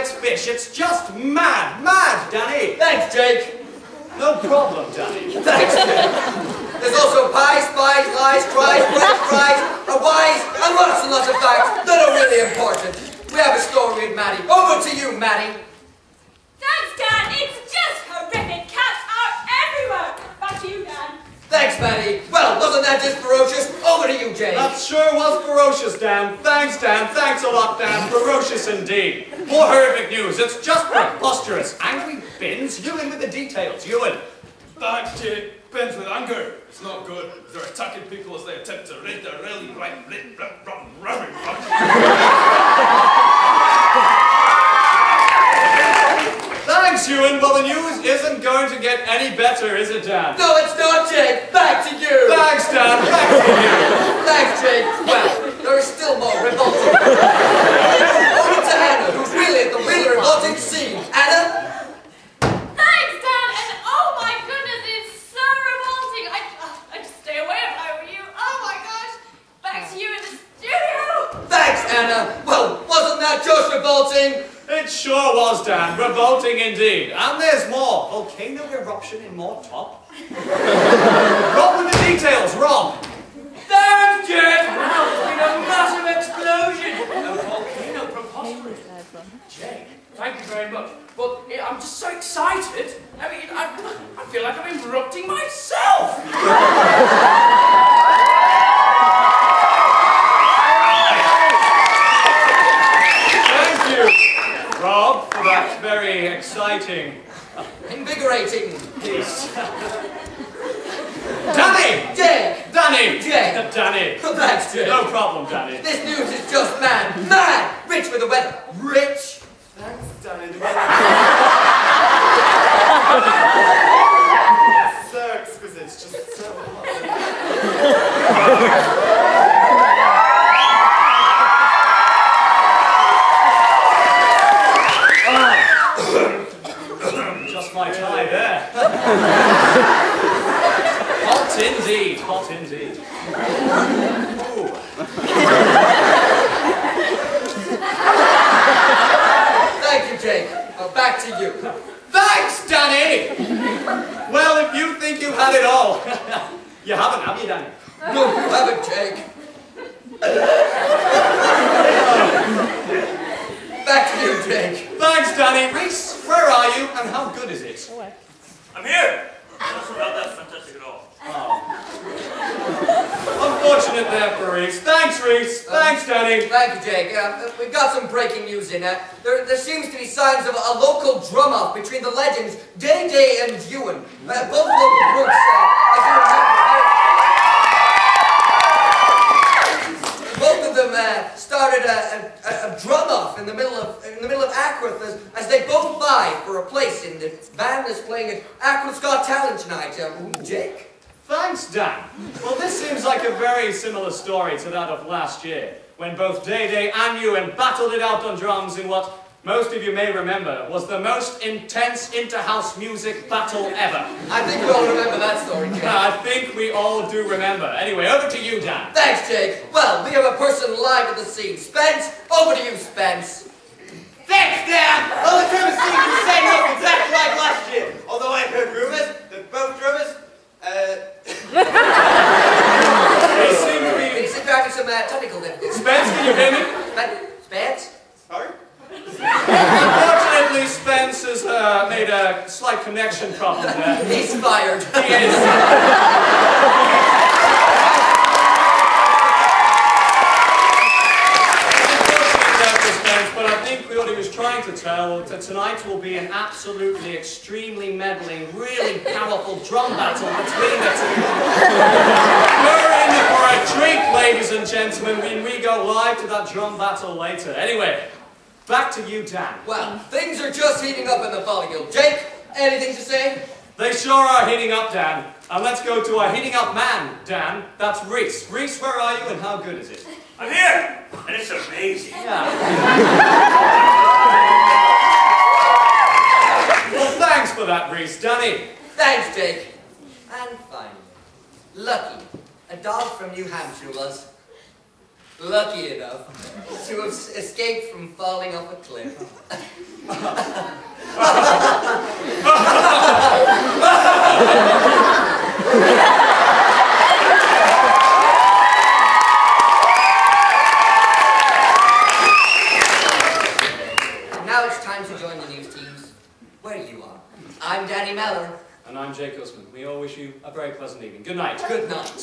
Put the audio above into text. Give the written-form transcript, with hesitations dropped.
its fish. It's just mad, mad, Danny. Thanks, Jake. No problem, Danny. Thanks, Jake. There's also pies, spies, lies, cries, French fries, whys, and lots of facts that are really important. We have a story with Maddie. Over to you, Maddie. Thanks, Dan. It's just horrific. Cats are everywhere. Back to you, Dan. Thanks, Maddie. Well, wasn't that just ferocious? Over to you, Jake. That sure was ferocious, Dan. Thanks, Dan. Thanks a lot, Dan. Ferocious indeed. More horrific news. It's just preposterous. Angry Bins? Ewan with the details. Ewan. Thanks, Jake. Bins with anger. It's not good. They're attacking people as they attempt to raid their really Thanks, Ewan. Well, the news isn't going to get any better, is it, Dan? No, it's not, Jake. Back to you. Thanks, Dan. Back to you. Thanks, Jake. Well, there is still more revolting. Over to Anna, who's really at the really revolting scene. Anna? Thanks, Dan. And oh my goodness, it's so revolting. I'd just stay away if I were you. Oh my gosh. Back to you in the studio. Thanks, Anna. Well, wasn't that just revolting? It sure was, Dan. Revolting indeed. And there's more. Volcano eruption in Mortop. Rob with the details, Rob. Thanks, Jake. Wow, there's been a massive explosion. A volcano preposterous. Jake, thank you very much. But I'm just so excited. I mean, I feel like I'm erupting myself. Rob, for that very exciting, invigorating piece. Danny! Jake! Danny! Jake! Danny! Thanks, Jake. No problem, Danny. This news is just mad! Mad! Rich with the weather! Rich! Thanks, Danny. The weather is so exquisite. It's just so hot. My tie there. Hot indeed, hot indeed. Ooh. Thank you, Jake. Well, back to you. Thanks, Danny! Well, if you think you had it all, you haven't, have you, Danny? No, you haven't, Jake. Back to you, Jake. Thanks, Danny. Reese, where are you and how good is it? I'm here! That's not that fantastic at all. Oh. Unfortunate there for Reese. Thanks, Reese. Thanks, Danny. Thank you, Jake. We've got some breaking news in. There seems to be signs of a local drum-off between the legends Day Day and Ewan. Both local groups, as you remember, both of them started a drum-off in the middle of Ackworth as they both vie for a place in the band that's playing at Ackworth's Got Talent tonight. Jake? Thanks, Dan. Well, this seems like a very similar story to that of last year, when both Day Day and Ewan battled it out on drums in what most of you may remember was the most intense inter-house music battle ever. I think we all remember that story, Jake. I think we all do remember. Anyway, over to you, Dan. Thanks, Jake. Well, we have a person live at the scene. Spence, over to you, Spence. Thanks, Dan! Well, the drummers seem to set up exactly like last year. Although I've heard rumours that both drummers, they seem to be... They seem to have some technical difficulties. Spence, can you hear me? Spence? Sorry? Unfortunately, Spence has made a slight connection problem there. He's fired. He is. But I think what he was trying to tell that tonight will be an absolutely extremely meddling, really powerful drum battle between the two. We're in for a treat, ladies and gentlemen, when we go live to that drum battle later. Anyway, back to you, Dan. Well, things are just heating up in the Fothergill. Jake, anything to say? They sure are heating up, Dan. And let's go to our heating up man, Dan. That's Reese. Reese, where are you and how good is it? I'm here! And it's amazing. Yeah. Well, thanks for that, Reese. Danny. Thanks, Jake. And finally, Lucky, a dog from New Hampshire was... lucky enough to have escaped from falling off a cliff. Now it's time to join the news teams where you are. I'm Danny Mellor. And I'm Jake Usman. We all wish you a very pleasant evening. Good night. Good night.